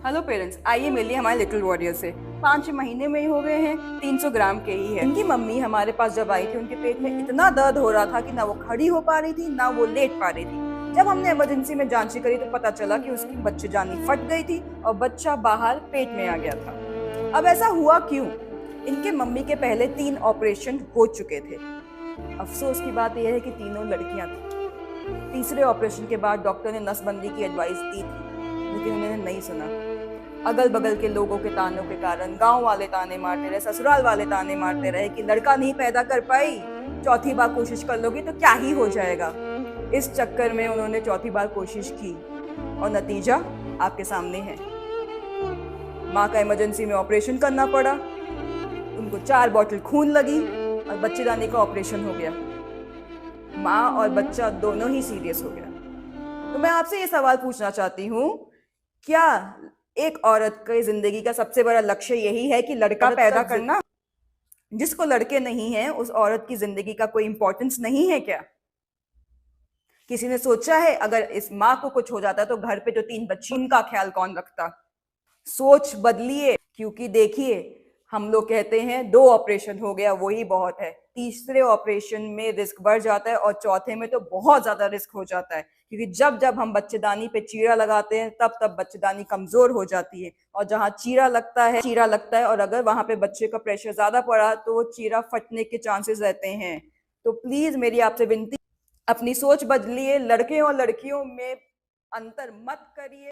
Hello parents, आइए मिलिए हमारे लिटिल वॉरियर से। 5 महीने में ही हो गए हैं, 300 ग्राम के ही है। इनकी मम्मी हमारे पास जब आई थी, उनके पेट में इतना दर्द हो रहा था कि ना वो खड़ी हो पा रही थी, ना वो लेट पा रही थी। जब हमने इमरजेंसी में जांच करी तो पता चला कि उसकी बच्चेदानी फट गई थी और बच्चा बाहर पेट में आ गया था। अब ऐसा हुआ क्यों? इनके मम्मी के पहले 3 ऑपरेशन हो चुके थे। अफसोस की बात यह है कि तीनों लड़कियां थी। तीसरे ऑपरेशन के बाद डॉक्टर ने नसबंदी की एडवाइस दी थी, लेकिन उन्होंने नहीं सुना। अगल बगल के लोगों के तानों के कारण गांव वाले ताने मारते रहे, ससुराल वाले ताने मारते रहे कि लड़का नहीं पैदा कर पाई, चौथी बार कोशिश कर लोगी तो क्या ही हो जाएगा। इस चक्कर में उन्होंने चौथी बार कोशिश की और नतीजा आपके सामने है। माँ का इमरजेंसी में ऑपरेशन करना पड़ा, उनको 4 बॉटल खून लगी और बच्चेदानी का ऑपरेशन हो गया। माँ और बच्चा दोनों ही सीरियस हो गया। तो मैं आपसे ये सवाल पूछना चाहती हूँ, क्या एक औरत की जिंदगी का सबसे बड़ा लक्ष्य यही है कि लड़का पैदा करना? जिसको लड़के नहीं है उस औरत की जिंदगी का कोई इंपॉर्टेंस नहीं है क्या? किसी ने सोचा है अगर इस माँ को कुछ हो जाता तो घर पे जो 3 बच्ची उनका ख्याल कौन रखता? सोच बदलिए, क्योंकि देखिए, हम लोग कहते हैं 2 ऑपरेशन हो गया वही बहुत है। तीसरे ऑपरेशन में रिस्क बढ़ जाता है और चौथे में तो बहुत ज्यादा रिस्क हो जाता है, क्योंकि जब जब हम बच्चेदानी पे चीरा लगाते हैं तब तब बच्चेदानी कमजोर हो जाती है, और जहाँ चीरा लगता है और अगर वहां पे बच्चे का प्रेशर ज्यादा पड़ा तो वो चीरा फटने के चांसेस रहते हैं। तो प्लीज मेरी आपसे विनती, अपनी सोच बदलिए, लड़के और लड़कियों में अंतर मत करिए।